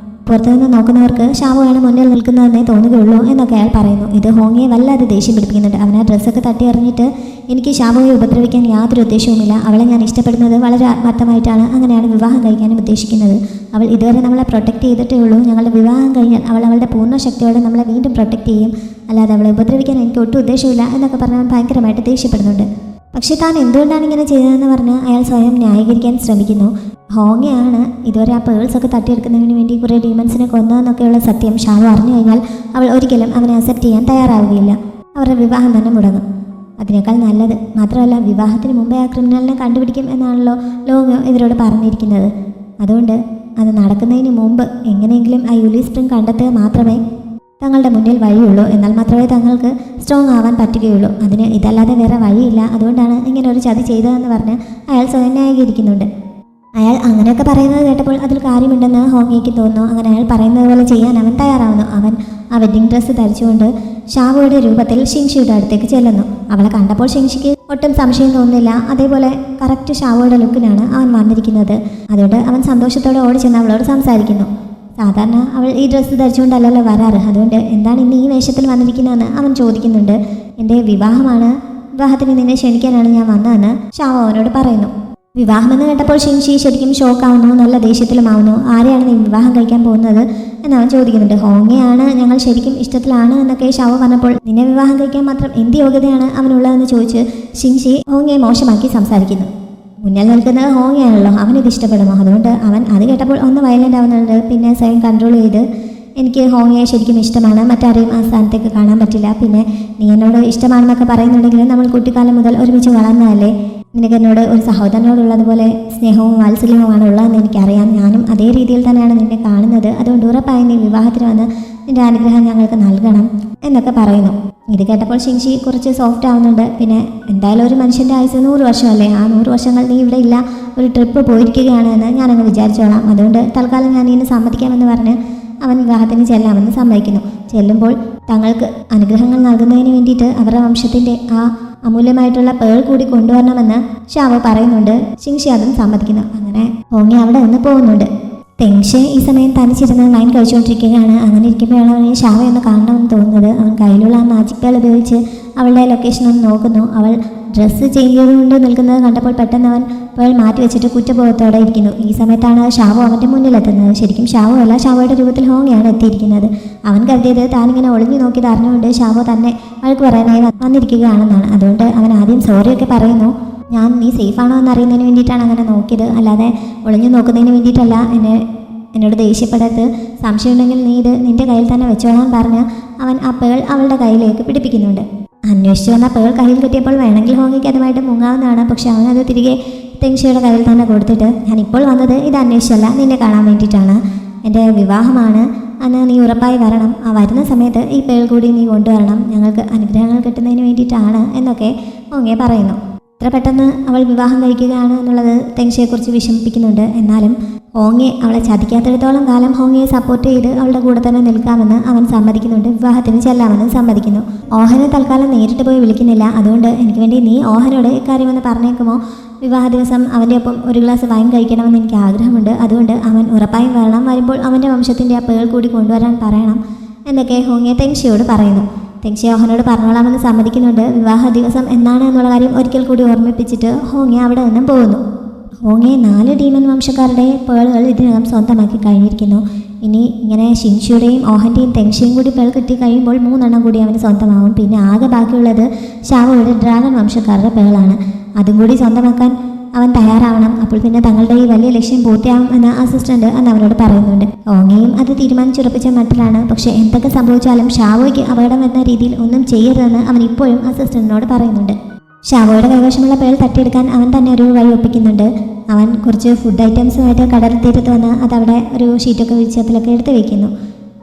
[SPEAKER 1] പുറത്തുനിന്ന് നോക്കുന്നവർക്ക് ഷാവോയാണ് മുന്നിൽ നിൽക്കുന്നതെന്നേ തോന്നുകയുള്ളൂ എന്നൊക്കെ അയാൾ പറയുന്നു. ഇത് ഹോങ്ങയെ വല്ലാതെ ദേഷ്യം പിടിപ്പിക്കുന്നുണ്ട്. അവൻ ആ ഡ്രസ്സൊക്കെ തട്ടി എറിഞ്ഞിട്ട്, എനിക്ക് ഷാവോയെ ഉപദ്രവിക്കാൻ യാതൊരു ഉദ്ദേശവുമില്ല, അവളെ ഞാൻ ഇഷ്ടപ്പെടുന്നത് വളരെ ആത്മാർത്ഥമായിട്ടാണ്, അങ്ങനെയാണ് വിവാഹം കഴിക്കാനും ഉദ്ദേശിക്കുന്നത്. അവൾ ഇതുവരെ നമ്മളെ പ്രൊട്ടക്റ്റ് ചെയ്തിട്ടേ ഉള്ളൂ. ഞങ്ങളുടെ വിവാഹം കഴിഞ്ഞാൽ അവൾ അവളുടെ പൂർണ്ണ ശക്തിയോടെ നമ്മളെ വീണ്ടും പ്രൊട്ടക്റ്റ് ചെയ്യും, അല്ലാതെ അവളെ ഉപദ്രവിക്കാൻ എനിക്ക് ഒട്ടും ഉദ്ദേശമില്ല എന്നൊക്കെ പറഞ്ഞ് അവൻ ഭയങ്കരമായിട്ട് ദേഷ്യപ്പെടുന്നുണ്ട്. പക്ഷേ താൻ എന്തുകൊണ്ടാണ് ഇങ്ങനെ ചെയ്തതെന്ന് പറഞ്ഞ് അയാൾ സ്വയം ന്യായീകരിക്കാൻ ശ്രമിക്കുന്നു. ഹോങ്ങയാണ് ഇതുവരെ ആ പേഴ്സൊക്കെ തട്ടിയെടുക്കുന്നതിന് വേണ്ടി കുറേ ഡീമൻസിനെ കൊന്നതെന്നൊക്കെയുള്ള സത്യം ഷാവോ അറിഞ്ഞു കഴിഞ്ഞാൽ അവൾ ഒരിക്കലും അവനെ അക്സെപ്റ്റ് ചെയ്യാൻ തയ്യാറാവുകയില്ല. അവരുടെ വിവാഹം തന്നെ മുടങ്ങും. അതിനേക്കാൾ നല്ലത്, മാത്രമല്ല വിവാഹത്തിന് മുമ്പേ ആ ക്രിമിനലിനെ കണ്ടുപിടിക്കും എന്നാണല്ലോ ലോങ് ഇവരോട് പറഞ്ഞിരിക്കുന്നത്. അതുകൊണ്ട് അത് നടക്കുന്നതിന് മുമ്പ് എങ്ങനെയെങ്കിലും ആ യുലി സ്പ്രിംഗ് കണ്ടെത്തുക മാത്രമേ തങ്ങളുടെ മുന്നിൽ വഴിയുള്ളൂ. എന്നാൽ മാത്രമേ തങ്ങൾക്ക് സ്ട്രോങ് ആവാൻ പറ്റുകയുള്ളൂ. അതിന് ഇതല്ലാതെ വേറെ വഴിയില്ല. അതുകൊണ്ടാണ് ഇങ്ങനെ ഒരു ചതി ചെയ്തതെന്ന് പറഞ്ഞ് അയാൾ സ്വയം ന്യായീകരിക്കുന്നുണ്ട്. അയാൾ അങ്ങനെയൊക്കെ പറയുന്നത് കേട്ടപ്പോൾ അതിൽ കാര്യമുണ്ടെന്ന് ഹോങ്ങിക്ക് തോന്നുന്നു. അങ്ങനെ അയാൾ പറയുന്നത് പോലെ ചെയ്യാൻ അവൻ തയ്യാറാവുന്നു. അവൻ ആ വെഡ്ഡിംഗ് ഡ്രസ്സ് ധരിച്ചുകൊണ്ട് ഷാവോയുടെ രൂപത്തിൽ ഷിങ്ഷിയുടെ അടുത്തേക്ക് ചെല്ലുന്നു. അവളെ കണ്ടപ്പോൾ ഷിങ്ഷിക്ക് ഒട്ടും സംശയം തോന്നുന്നില്ല. അതേപോലെ കറക്റ്റ് ഷാവോയുടെ ലുക്കിനാണ് അവൻ വന്നിരിക്കുന്നത്. അതുകൊണ്ട് അവൻ സന്തോഷത്തോടെ ഓടി ചെന്ന് അവളോട് സംസാരിക്കുന്നു. സാധാരണ അവൾ ഈ ഡ്രസ്സ് ധരിച്ചുകൊണ്ടല്ലല്ലോ വരാറ്, അതുകൊണ്ട് എന്താണ് ഇന്ന് ഈ വേഷത്തിൽ വന്നിരിക്കുന്നതെന്ന് അവൻ ചോദിക്കുന്നുണ്ട്. എൻ്റെ വിവാഹമാണ്, വിവാഹത്തിന് നിന്നെ ക്ഷണിക്കാനാണ് ഞാൻ വന്നതെന്ന് ഷാവോ അവനോട് പറയുന്നു. വിവാഹമെന്ന് കേട്ടപ്പോൾ ഷിങ്ഷി ശരിക്കും ഷോക്കാവുന്നു, നല്ല ദേഷ്യത്തിലുമാവുന്നു. ആരെയാണ് നീ വിവാഹം കഴിക്കാൻ പോകുന്നത് എന്നവൻ ചോദിക്കുന്നുണ്ട്. ഹോങ്ങയാണ്, ഞങ്ങൾ ശരിക്കും ഇഷ്ടത്തിലാണ് എന്നൊക്കെ ഷാവോ പറഞ്ഞപ്പോൾ നിന്നെ വിവാഹം കഴിക്കാൻ മാത്രം എന്ത് യോഗ്യതയാണ് അവനുള്ളതെന്ന് ചോദിച്ച് ഷിങ്ഷി ഹോങ്ങയെ മോശമാക്കി സംസാരിക്കുന്നു. മുന്നിൽ നിൽക്കുന്നത് ഹോങ്ങയാണല്ലോ, അവനിത് ഇഷ്ടപ്പെടുമോ? അതുകൊണ്ട് അവൻ അത് കേട്ടപ്പോൾ ഒന്ന് വയലൻ്റ് ആവുന്നുണ്ട്. പിന്നെ സ്വയം കൺട്രോൾ ചെയ്ത്, എനിക്ക് ഹോങ്ങയെ ശരിക്കും ഇഷ്ടമാണ്, മറ്റാരെയും ആ സ്ഥാനത്തേക്ക് കാണാൻ പറ്റില്ല. പിന്നെ നീ എന്നോട് ഇഷ്ടമാണെന്നൊക്കെ പറയുന്നുണ്ടെങ്കിലും നമ്മൾ കുട്ടിക്കാലം മുതൽ ഒരുമിച്ച് വളർന്നതല്ലേ, നിനക്ക് എന്നോട് ഒരു സഹോദരനോടുള്ളതുപോലെ സ്നേഹവും വാത്സല്യവുമാണ് ഉള്ളതെന്ന് എനിക്കറിയാം. ഞാനും അതേ രീതിയിൽ തന്നെയാണ് നിന്നെ കാണുന്നത്. അതുകൊണ്ട് ഉറപ്പായും നീ വിവാഹത്തിന് വന്ന് നിന്റെ അനുഗ്രഹം ഞങ്ങൾക്ക് നൽകണം എന്നൊക്കെ പറയുന്നു. ഇത് കേട്ടപ്പോൾ ഷിങ്ഷി കുറച്ച് സോഫ്റ്റ് ആവുന്നുണ്ട്. പിന്നെ എന്തായാലും ഒരു മനുഷ്യൻ്റെ ആയുസ് 100 വർഷമല്ലേ, ആ 100 വർഷങ്ങൾ നീ ഇവിടെ ഇല്ല, ഒരു ട്രിപ്പ് പോയിരിക്കുകയാണ് എന്ന് ഞാനങ്ങ് വിചാരിച്ചോളാം. അതുകൊണ്ട് തൽക്കാലം ഞാൻ ഇതിന് സമ്മതിക്കാമെന്ന് പറഞ്ഞ് അവൻ വിവാഹത്തിന് ചെല്ലാമെന്ന് സമ്മതിക്കുന്നു. ചെല്ലുമ്പോൾ തങ്ങൾക്ക് അനുഗ്രഹങ്ങൾ നൽകുന്നതിന് വേണ്ടിയിട്ട് അവരുടെ വംശത്തിൻ്റെ ആ അമൂല്യമായിട്ടുള്ള പേൾ കൂടി കൊണ്ടുവരണമെന്ന് ഷാവോ പറയുന്നുണ്ട്. ഷിങ്ഷി അതും സമ്മതിക്കുന്നു. അങ്ങനെ ഹോങ്ങി അവിടെ നിന്ന് പോകുന്നുണ്ട്. തെങ്ഷെ ഈ സമയം തനിച്ചിരുന്ന് വൈൻ കഴിച്ചുകൊണ്ടിരിക്കുകയാണ്. അങ്ങനെ ഇരിക്കുമ്പോഴാണ് അവന് ഷാവോ ഒന്ന് കാണണമെന്ന് തോന്നുന്നത്. അവൻ കയ്യിലുള്ള ആ മാജിക് പേൾ ഉപയോഗിച്ച് അവളുടെ ലൊക്കേഷൻ ഒന്ന് നോക്കുന്നു. അവൾ ഡ്രസ്സ് ചേഞ്ച് ചെയ്തുകൊണ്ട് നിൽക്കുന്നത് കണ്ടപ്പോൾ പെട്ടെന്ന് അവൻ പേൾ മാറ്റി വെച്ചിട്ട് കുറ്റബോധത്തോടെ ഇരിക്കുന്നു. ഈ സമയത്താണ് ഷാവോ അവൻ്റെ മുന്നിലെത്തുന്നത്. ശരിക്കും ഷാവോ അല്ല, ഷാവോയുടെ രൂപത്തിൽ ഹോങ്ങയാണ് എത്തിയിരിക്കുന്നത്. അവൻ കരുതിയത് താനിങ്ങനെ ഒളിഞ്ഞു നോക്കിയത് അറിഞ്ഞുകൊണ്ട് ഷാവോ തന്നെ വഴക്ക് പറയാനായി വന്നിരിക്കുകയാണെന്നാണ്. അതുകൊണ്ട് അവൻ ആദ്യം സോറിയൊക്കെ പറയുന്നു. നീ സേഫാണോ എന്ന് അറിയുന്നതിന് വേണ്ടിയിട്ടാണ് അങ്ങനെ നോക്കിയത്, അല്ലാതെ ഒളിഞ്ഞു നോക്കുന്നതിന് വേണ്ടിയിട്ടല്ല. എന്നോട് ദേഷ്യപ്പെടരുത്, സംശയമുണ്ടെങ്കിൽ നീ ഇത് നിൻ്റെ കയ്യിൽ തന്നെ വെച്ചോളാൻ പറഞ്ഞ് അവൻ ആ പേൾ അവളുടെ കയ്യിലേക്ക് പിടിപ്പിക്കുന്നുണ്ട്. അന്വേഷിച്ച് വന്ന പേൾ കയ്യിൽ കിട്ടിയപ്പോൾ വേണമെങ്കിൽ ഹോങ്ങിക്ക് അതുമായിട്ട് മുങ്ങാവുന്നതാണ്. പക്ഷെ അവനത് തിരികെ തെങ്ഷയുടെ കയ്യിൽ തന്നെ കൊടുത്തിട്ട്, ഞാൻ ഇപ്പോൾ വന്നത് ഇത് അന്വേഷിച്ചല്ല, നിന്നെ കാണാൻ വേണ്ടിയിട്ടാണ്, എൻ്റെ വിവാഹമാണ്, അന്ന് നീ ഉറപ്പായി വരണം, ആ വരുന്ന സമയത്ത് ഈ പേൾ കൂടി നീ കൊണ്ടുവരണം, ഞങ്ങൾക്ക് അനുഗ്രഹങ്ങൾ കിട്ടുന്നതിന് വേണ്ടിയിട്ടാണ് എന്നൊക്കെ ഹോങ്ങിയെ പറയുന്നു. ഇത്ര പെട്ടെന്ന് അവൾ വിവാഹം കഴിക്കുകയാണ് എന്നുള്ളത് തെങ്ഷയെക്കുറിച്ച് വിഷമിപ്പിക്കുന്നുണ്ട്. എന്നാലും ഹോങ്ങയെ അവളെ ചതിക്കാത്തിടത്തോളം കാലം ഹോങ്ങയെ സപ്പോർട്ട് ചെയ്ത് അവളുടെ കൂടെ തന്നെ നിൽക്കാമെന്ന് അവൻ സമ്മതിക്കുന്നുണ്ട്. വിവാഹത്തിന് ചെല്ലാമെന്ന് സമ്മതിക്കുന്നു. ഓഹനെ തൽക്കാലം നേരിട്ട് പോയി വിളിക്കുന്നില്ല. അതുകൊണ്ട് എനിക്ക് വേണ്ടി നീ ഓഹനോട് ഇക്കാര്യമെന്ന് പറഞ്ഞേക്കുമോ? വിവാഹ ദിവസം അവൻ്റെ ഒപ്പം ഒരു ഗ്ലാസ് വൈൻ കഴിക്കണമെന്ന് എനിക്ക് ആഗ്രഹമുണ്ട്. അതുകൊണ്ട് അവൻ ഉറപ്പായും വരണം, വരുമ്പോൾ അവൻ്റെ വംശത്തിൻ്റെ ആ പേൾ കൂടി കൊണ്ടുവരാൻ പറയണം എന്നൊക്കെ ഹോങ്ങിയെ തെങ്ഷയോട് പറയുന്നു. തെങ്ഷി ഓഹനോട് പറഞ്ഞോളാമെന്ന് സമ്മതിക്കുന്നുണ്ട്. വിവാഹ ദിവസം എന്നാണ് എന്നുള്ള കാര്യം ഒരിക്കൽ കൂടി ഓർമ്മിപ്പിച്ചിട്ട് ഹോങ്ങി അവിടെ നിന്നും പോകുന്നു. ഹോങ്ങെ 4 ഡീമൻ വംശക്കാരുടെ പേളുകൾ ഇതിനകം സ്വന്തമാക്കി കഴിഞ്ഞിരിക്കുന്നു. ഇനി ഇങ്ങനെ ഷിൻഷിയുടെയും ഓഹൻ്റെയും തെങ്ഷിയും കൂടി പേൾ കിട്ടി കഴിയുമ്പോൾ 3 കൂടി അവന് സ്വന്തമാവും. പിന്നെ ആകെ ബാക്കിയുള്ളത് ഷാവോയുടെ ഡ്രാഗൺ വംശക്കാരുടെ പേളാണ്. അതും കൂടി സ്വന്തമാക്കാൻ അവൻ തയ്യാറാവണം. അപ്പോൾ പിന്നെ തങ്ങളുടെ ഈ വലിയ ലക്ഷ്യം പൂർത്തിയാവും എന്ന് അസിസ്റ്റന്റ് അന്ന് അവരോട് പറയുന്നുണ്ട്. ഓങ്ങയും അത് തീരുമാനിച്ചുറപ്പിച്ച മട്ടിലാണ്. പക്ഷേ എന്തൊക്കെ സംഭവിച്ചാലും ഷാവോയ്ക്ക് അപകടം വരുന്ന രീതിയിൽ ഒന്നും ചെയ്യരുതെന്ന് അവൻ ഇപ്പോഴും അസിസ്റ്റന്റിനോട് പറയുന്നുണ്ട്. ഷാവോയുടെ കൈവശമുള്ള പേൾ തട്ടിയെടുക്കാൻ അവൻ തന്നെ ഒരു വഴി ഒപ്പിക്കുന്നുണ്ട്. അവൻ കുറച്ച് ഫുഡ് ഐറ്റംസുമായിട്ട് കടൽ തീരത്ത് വന്ന് അതവിടെ ഒരു ഷീറ്റൊക്കെ വിരിച്ചതിലൊക്കെ എടുത്ത് വയ്ക്കുന്നു.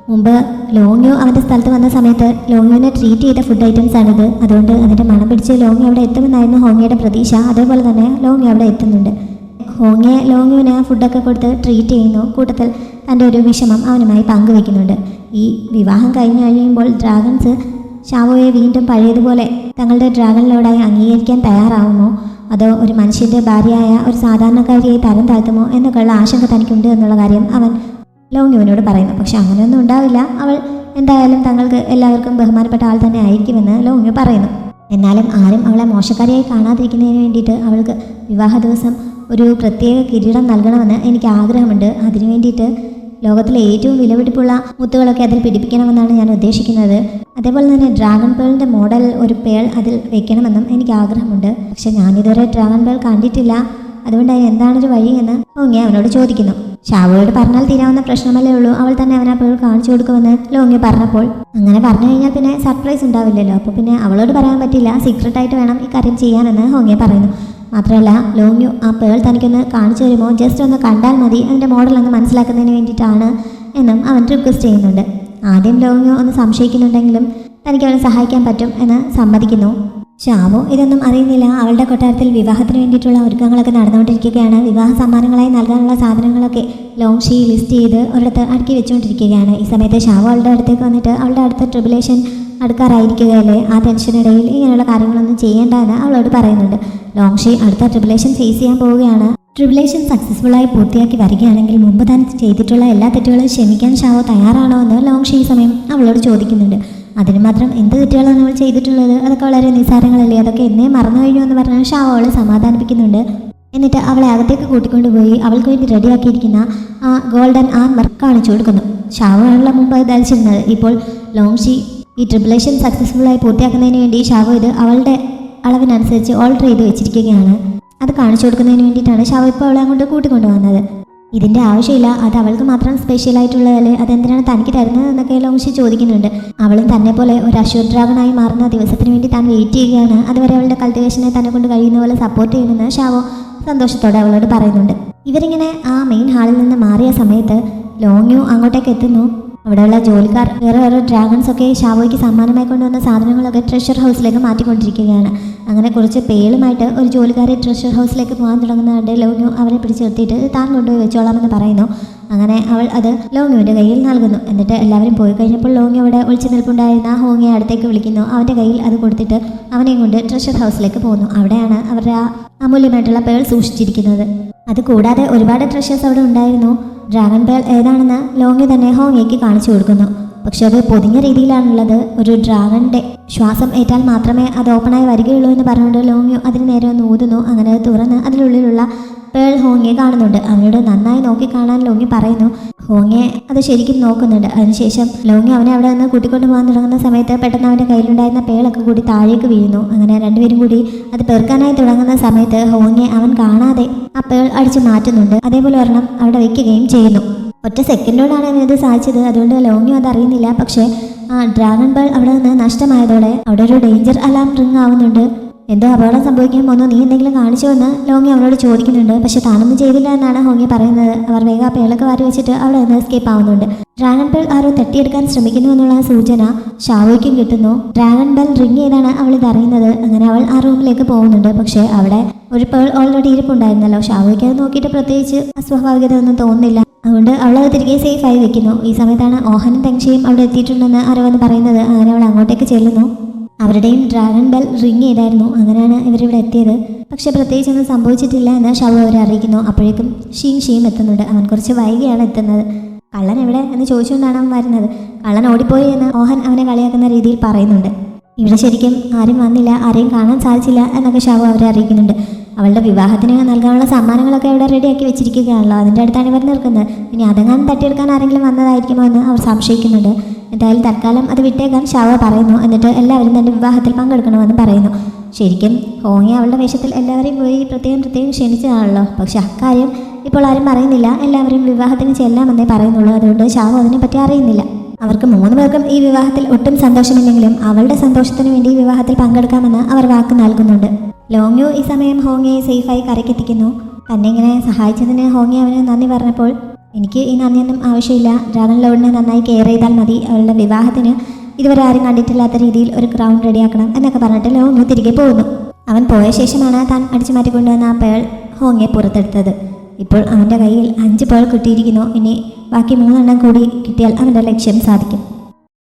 [SPEAKER 1] മുമ്പ് ലോങ്യോ അവൻ്റെ സ്ഥലത്ത് വന്ന സമയത്ത് ലോങ്യോനെ ട്രീറ്റ് ചെയ്ത ഫുഡ് ഐറ്റംസ് ആണിത്. അതുകൊണ്ട് അതിൻ്റെ മണം പിടിച്ച് ലോങ്യോ അവിടെ എത്തുമെന്നായിരുന്നു ഹോങ്ങയുടെ പ്രതീക്ഷ. അതേപോലെ തന്നെ ലോങ്യോ അവിടെ എത്തുന്നുണ്ട്. ഹോങ്ങെ ലോങ്യോനെ ഫുഡൊക്കെ കൊടുത്ത് ട്രീറ്റ് ചെയ്യുന്നു. കൂട്ടത്തിൽ തൻ്റെ ഒരു വിഷമം അവനുമായി പങ്കുവെക്കുന്നുണ്ട്. ഈ വിവാഹം കഴിഞ്ഞ് കഴിയുമ്പോൾ ഡ്രാഗൺസ് ഷാവോയെ വീണ്ടും പഴയതുപോലെ തങ്ങളുടെ ഡ്രാഗൺ ലോഡായി അംഗീകരിക്കാൻ തയ്യാറാവുമോ, അതോ ഒരു മനുഷ്യൻ്റെ ഭാര്യയായ ഒരു സാധാരണക്കാരിയായി തരം താഴ്ത്തുമോ എന്നൊക്കെയുള്ള ആശങ്ക തനിക്കുണ്ട് എന്നുള്ള കാര്യം അവൻ ലോങ്യോനോട് പറയുന്നു. പക്ഷെ അങ്ങനെയൊന്നും ഉണ്ടാവില്ല. അവൾ എന്തായാലും തങ്ങൾക്ക് എല്ലാവർക്കും ബഹുമാനപ്പെട്ട ആൾ തന്നെ ആയിരിക്കുമെന്ന് ലോങ്യോ പറയുന്നു. എന്നാലും ആരും അവളെ മോശക്കാരിയായി കാണാതിരിക്കുന്നതിന് വേണ്ടിയിട്ട് അവൾക്ക് വിവാഹ ദിവസം ഒരു പ്രത്യേക കിരീടം നൽകണമെന്ന് എനിക്ക് ആഗ്രഹമുണ്ട്. അതിനു വേണ്ടിയിട്ട് ലോകത്തിലെ ഏറ്റവും വിലപിടിപ്പുള്ള മുത്തുകളൊക്കെ അതിൽ പിടിപ്പിക്കണമെന്നാണ് ഞാൻ ഉദ്ദേശിക്കുന്നത്. അതേപോലെ തന്നെ ഡ്രാഗൺ പേളിൻ്റെ മോഡൽ ഒരു പേൾ അതിൽ വെക്കണമെന്നും എനിക്ക് ആഗ്രഹമുണ്ട്. പക്ഷെ ഞാനിതുവരെ ഡ്രാഗൺ പേൾ കണ്ടിട്ടില്ല. അതുകൊണ്ട് അതിന് എന്താണൊരു വഴി എന്ന് ലോങ്യോ അവനോട് ചോദിക്കുന്നു. ഷാവോയോട് പറഞ്ഞാൽ തീരാവുന്ന പ്രശ്നമല്ലേ ഉള്ളൂ, അവൾ തന്നെ അവൻ ആ പേൾ കാണിച്ചു കൊടുക്കുമെന്ന് ലോങ്യോ പറഞ്ഞപ്പോൾ, അങ്ങനെ പറഞ്ഞു കഴിഞ്ഞാൽ പിന്നെ സർപ്രൈസ് ഉണ്ടാവില്ലല്ലോ. അപ്പോൾ പിന്നെ അവളോട് പറയാൻ പറ്റില്ല, സീക്രട്ടായിട്ട് വേണം ഈ കാര്യം ചെയ്യാനെന്ന് ഹോങ്യോ പറയുന്നു. മാത്രമല്ല ലോങ്യോ ആ പേൾ തനിക്കൊന്ന് കാണിച്ചു തരുമോ, ജസ്റ്റ് ഒന്ന് കണ്ടാൽ മതി, അതിൻ്റെ മോഡലൊന്ന് മനസ്സിലാക്കുന്നതിന് വേണ്ടിയിട്ടാണ് എന്നും അവൻ റിക്വസ്റ്റ് ചെയ്യുന്നുണ്ട്. ആദ്യം ലോങ്യോ ഒന്ന് സംശയിക്കുന്നുണ്ടെങ്കിലും തനിക്ക് അവനെ സഹായിക്കാൻ പറ്റും എന്ന് സമ്മതിക്കുന്നു. ഷാവോ ഇതൊന്നും അറിയുന്നില്ല. അവളുടെ കൊട്ടാരത്തിൽ വിവാഹത്തിന് വേണ്ടിയിട്ടുള്ള ഒരുക്കങ്ങളൊക്കെ നടന്നുകൊണ്ടിരിക്കുകയാണ്. വിവാഹ സമ്മാനങ്ങളായി നൽകാനുള്ള സാധനങ്ങളൊക്കെ ലോങ്ഷി ലിസ്റ്റ് ചെയ്ത് ഒരിടത്ത് അടുക്കി വെച്ചുകൊണ്ടിരിക്കുകയാണ്. ഈ സമയത്ത് ഷാവോ അവളുടെ അടുത്തേക്ക് വന്നിട്ട് അവളുടെ അടുത്ത ട്രിബുലേഷൻ അടുക്കാറായിരിക്കുകയല്ലേ, ആ ടെൻഷനിടയിൽ ഇങ്ങനെയുള്ള കാര്യങ്ങളൊന്നും ചെയ്യേണ്ട എന്ന് അവളോട് പറയുന്നുണ്ട്. ലോങ്ഷി അടുത്ത ട്രിബുലേഷൻ ഫേസ് ചെയ്യാൻ പോവുകയാണ്. ട്രിബുലേഷൻ സക്സസ്ഫുള്ളായി പൂർത്തിയാക്കി വരികയാണെങ്കിൽ മുമ്പ് താൻ ചെയ്തിട്ടുള്ള എല്ലാ തെറ്റുകളും ക്ഷമിക്കാൻ ഷാവോ തയ്യാറാണോ എന്ന് ലോങ്ഷി ഈ സമയം അവളോട് ചോദിക്കുന്നുണ്ട്. അതിന് മാത്രം എന്ത് തെറ്റുകളാണ് അവൾ ചെയ്തിട്ടുള്ളത്, അതൊക്കെ വളരെ നിസ്സാരങ്ങളല്ലേ, അതൊക്കെ എന്നേ മറന്നു കഴിഞ്ഞു എന്ന് പറഞ്ഞാൽ ഷാവോ അവളെ സമാധാനിപ്പിക്കുന്നുണ്ട്. എന്നിട്ട് അവളെ അകത്തേക്ക് കൂട്ടിക്കൊണ്ടുപോയി അവൾക്ക് വേണ്ടി റെഡിയാക്കിയിരിക്കുന്ന ആ ഗോൾഡൻ ആർമർ കാണിച്ചു കൊടുക്കുന്നു. ഷാവോ ആണല്ലോ മുമ്പ് അത് ധരിച്ചിരുന്നത്. ഇപ്പോൾ ലോങ്ഷി ഈ ട്രിബുലേഷൻ സക്സസ്ഫുള്ളായി പൂർത്തിയാക്കുന്നതിന് വേണ്ടി ഷാവോ ഇത് അവളുടെ അളവിനനുസരിച്ച് ഓൾട്ടർ ചെയ്ത് വെച്ചിരിക്കുകയാണ്. അത് കാണിച്ചു കൊടുക്കുന്നതിന് വേണ്ടിയിട്ടാണ് ഷാവോ ഇപ്പോൾ അവളെ അങ്ങോട്ട് കൂട്ടിക്കൊണ്ടുവന്നത്. ഇതിൻ്റെ ആവശ്യമില്ല, അത് അവൾക്ക് മാത്രം സ്പെഷ്യലായിട്ടുള്ളതല്ലേ, അതെന്തിനാണ് തനിക്ക് തരുന്നത് എന്നൊക്കെ ലോങ്ഷി ചോദിക്കുന്നുണ്ട്. അവളും തന്നെ പോലെ ഒരു അശ്വർ ഡ്രാഗണായി മാറുന്ന ദിവസത്തിന് വേണ്ടി താൻ വെയിറ്റ് ചെയ്യുകയാണ്. അതുവരെ അവളുടെ കൾട്ടിവേഷനെ തന്നെ കൊണ്ട് കഴിയുന്ന പോലെ സപ്പോർട്ട് ചെയ്യുമെന്ന് ഷാവോ സന്തോഷത്തോടെ അവളോട് പറയുന്നുണ്ട്. ഇവരിങ്ങനെ ആ മെയിൻ ഹാളിൽ നിന്ന് മാറിയ സമയത്ത് ലോങ്യോ അങ്ങോട്ടേക്ക് എത്തുന്നു. അവിടെയുള്ള ജോലിക്കാർ വേറെ ഡ്രാഗൺസ് ഒക്കെ ഷാവോയ്ക്ക് സമ്മാനമായി കൊണ്ടുവന്ന സാധനങ്ങളൊക്കെ ട്രഷർ ഹൗസിലേക്ക് മാറ്റിക്കൊണ്ടിരിക്കുകയാണ്. അങ്ങനെ കുറച്ച് പേളുമായിട്ട് ഒരു ജോലിക്കാരെ ട്രഷർ ഹൗസിലേക്ക് പോകാൻ തുടങ്ങുന്നതുകൊണ്ട് ലോങ്യോ അവരെ പിടിച്ചു നിർത്തിയിട്ട് താൻ കൊണ്ടുപോയി വെച്ചോളാമെന്ന് പറയുന്നു. അങ്ങനെ അവൾ അത് ലോങ്യോൻ്റെ കയ്യിൽ നൽകുന്നു. എന്നിട്ട് എല്ലാവരും പോയി കഴിഞ്ഞപ്പോൾ ലോങ്യോ അവിടെ ഒളിച്ചു നിൽപ്പുണ്ടായിരുന്ന ഹോങ്ങിയെ അടുത്തേക്ക് വിളിക്കുന്നു. അവൻ്റെ കയ്യിൽ അത് കൊടുത്തിട്ട് അവനെയും കൊണ്ട് ട്രഷർ ഹൗസിലേക്ക് പോകുന്നു. അവിടെയാണ് അവരുടെ ആ അമൂല്യമായിട്ടുള്ള പേൾ സൂക്ഷിച്ചിരിക്കുന്നത്. അതുകൂടാതെ ഒരുപാട് ട്രഷേഴ്സ് അവിടെ ഉണ്ടായിരുന്നു. ഡ്രാഗൺ പേൾ ഏതാണെന്ന് ലോങ്യോ തന്നെ ഹോങ്ങിയയ്ക്ക് കാണിച്ചു കൊടുക്കുന്നു. പക്ഷെ അത് പൊതിഞ്ഞ രീതിയിലാണുള്ളത്. ഒരു ഡ്രാഗണിൻ്റെ ശ്വാസം ഏറ്റാൽ മാത്രമേ അത് ഓപ്പണായി വരികയുള്ളൂ എന്ന് പറഞ്ഞുകൊണ്ട് ലോങ്യോ അതിന് നേരെ ഒന്ന് ഊതുന്നു. അങ്ങനെ അത് തുറന്ന് അതിനുള്ളിലുള്ള പേൾ ഹോങ്ങിയെ കാണുന്നുണ്ട്. അവനോട് നന്നായി നോക്കി കാണാൻ ലോങ്യോ പറയുന്നു. ഹോങ്ങിയെ അത് ശരിക്കും നോക്കുന്നുണ്ട്. അതിനുശേഷം ലോങ്യോ അവനെ അവിടെ നിന്ന് കൂട്ടിക്കൊണ്ട് പോകാൻ തുടങ്ങുന്ന സമയത്ത് പെട്ടെന്ന് അവൻ്റെ കയ്യിലുണ്ടായിരുന്ന പേളൊക്കെ കൂടി താഴേക്ക് വീഴുന്നു. അങ്ങനെ രണ്ടുപേരും കൂടി അത് പെറുക്കാനായി തുടങ്ങുന്ന സമയത്ത് ഹോങ്ങിയെ അവൻ കാണാതെ ആ പേൾ അടിച്ചു മാറ്റുന്നുണ്ട്. അതേപോലെ ഒരെണ്ണം അവിടെ വയ്ക്കുകയും ചെയ്യുന്നു. ഒറ്റ സെക്കൻഡോടാണ് അവനത് സാധിച്ചത്. അതുകൊണ്ട് ലോങ്യോ അത് അറിയുന്നില്ല. പക്ഷേ ആ ഡ്രാഗൺ പേൾ അവിടെ നിന്ന് നഷ്ടമായതോടെ അവിടെ ഒരു ഡേഞ്ചർ അലാം റിംഗ് ആവുന്നുണ്ട്. എന്തോ അപകടം സംഭവിക്കാൻ പോന്നു, നീ എന്തെങ്കിലും കാണിച്ചോ എന്ന് ലോങ്യോ അവനോട് ചോദിക്കുന്നുണ്ട്. പക്ഷെ താനൊന്നും ചെയ്തില്ല എന്നാണ് ഹോങ്ങി പറയുന്നത്. അവർ വേഗം ആ പേളൊക്കെ വാരി വെച്ചിട്ട് അവിടെ നിന്ന് എസ്കേപ്പ് ആവുന്നുണ്ട്. ഡ്രാഗൺ ബെൽ ആരോ തട്ടിയെടുക്കാൻ ശ്രമിക്കുന്നു എന്നുള്ള സൂചന ഷാവോയ്ക്കും കിട്ടുന്നു. ഡ്രാഗൺ ബെൽ റിംഗ് ചെയ്താണ് അവൾ ഇത് അറിയുന്നത്. അങ്ങനെ അവൾ ആ റൂമിലേക്ക് പോകുന്നുണ്ട്. പക്ഷേ അവിടെ ഒരു പേൾ ഓൾറെഡി ഇരിപ്പുണ്ടായിരുന്നല്ലോ. ഷാവോയ്ക്ക് അത് നോക്കിയിട്ട് പ്രത്യേകിച്ച് അസ്വാഭാവികത ഒന്നും തോന്നുന്നില്ല. അതുകൊണ്ട് അവളത് തിരികെ സേഫായി വെക്കുന്നു. ഈ സമയത്താണ് ഓഹനും തെങ്ഷയും അവിടെ എത്തിയിട്ടുണ്ടെന്ന് ആരോന്ന് പറയുന്നത്. അങ്ങനെ അവൾ അങ്ങോട്ടേക്ക് ചെല്ലുന്നു. അവരുടെയും ഡ്രാഗൺ ബെൽ റിംഗ് ചെയ്തായിരുന്നു. അങ്ങനെയാണ് ഇവരിവിടെ എത്തിയത്. പക്ഷെ പ്രത്യേകിച്ചൊന്നും സംഭവിച്ചിട്ടില്ല എന്ന് ഷാവോ അവരെ അറിയിക്കുന്നു. അപ്പോഴേക്കും ഷീയും എത്തുന്നുണ്ട്. അവൻ കുറച്ച് വൈകിയാണ് എത്തുന്നത്. കള്ളൻ എവിടെ എന്ന് ചോദിച്ചുകൊണ്ടാണ് അവൻ വരുന്നത്. കള്ളൻ ഓടിപ്പോയി എന്ന് ഓഹൻ അവനെ കളിയാക്കുന്ന രീതിയിൽ പറയുന്നുണ്ട്. ഇവിടെ ശരിക്കും ആരും വന്നില്ല, ആരെയും കാണാൻ സാധിച്ചില്ല എന്നൊക്കെ ഷാവോ അവരെ അറിയിക്കുന്നുണ്ട്. അവളുടെ വിവാഹത്തിന് നൽകാനുള്ള സമ്മാനങ്ങളൊക്കെ അവിടെ റെഡിയാക്കി വെച്ചിരിക്കുകയാണല്ലോ. അതിൻ്റെ അടുത്താണ് ഇവർ നിൽക്കുന്നത്. ഇനി അതെങ്ങാനും തട്ടിയെടുക്കാൻ ആരെങ്കിലും വന്നതായിരിക്കുമോ എന്ന് അവർ സംശയിക്കുന്നുണ്ട്. എന്തായാലും തൽക്കാലം അത് വിട്ടേക്കാൻ ഷാവ പറയുന്നു. എന്നിട്ട് എല്ലാവരും തൻ്റെ വിവാഹത്തിൽ പങ്കെടുക്കണമെന്ന് പറയുന്നു. ശരിക്കും ഹോങ്ങി അവളുടെ വേഷത്തിൽ എല്ലാവരെയും പോയി പ്രത്യേകം ക്ഷണിച്ചതാണല്ലോ. പക്ഷെ അക്കാര്യം ഇപ്പോൾ ആരും പറയുന്നില്ല. എല്ലാവരും വിവാഹത്തിന് ചെല്ലാമെന്നേ പറയുന്നുള്ളൂ. അതുകൊണ്ട് ഷാവ അതിനെപ്പറ്റി അറിയുന്നില്ല. അവർക്ക് 3 പേർക്കും ഈ വിവാഹത്തിൽ ഒട്ടും സന്തോഷമില്ലെങ്കിലും അവളുടെ സന്തോഷത്തിന് വേണ്ടി വിവാഹത്തിൽ പങ്കെടുക്കാമെന്ന് അവർ വാക്ക് നൽകുന്നുണ്ട്. ലോങ്യു ഈ സമയം ഹോങ്ങയെ സേഫായി കരക്കെത്തിക്കുന്നു. തന്നെ ഇങ്ങനെ സഹായിച്ചതിന് ഹോങ്ങി അവന് നന്ദി പറഞ്ഞപ്പോൾ, എനിക്ക് ഈ നന്ദിയൊന്നും ആവശ്യമില്ല, ഡ്രാഗൺ ലോർഡിനെ നന്നായി കെയർ ചെയ്താൽ മതി, അവളുടെ വിവാഹത്തിന് ഇതുവരെ ആരും കണ്ടിട്ടില്ലാത്ത രീതിയിൽ ഒരു ക്രൗൺ റെഡിയാക്കണം എന്നൊക്കെ പറഞ്ഞിട്ട് ലോങ്യു തിരികെ പോകുന്നു. അവൻ പോയ ശേഷമാണ് താൻ അടിച്ചു മാറ്റിക്കൊണ്ടുവന്ന ആ പേൾ ഹോങ്ങയെ പുറത്തെടുത്തത്. ഇപ്പോൾ അവൻ്റെ കയ്യിൽ 5 പേൾ കിട്ടിയിരിക്കുന്നു. ഇനി ബാക്കി 3 എണ്ണം കൂടി കിട്ടിയാൽ അവൻ്റെ ലക്ഷ്യം സാധിക്കും.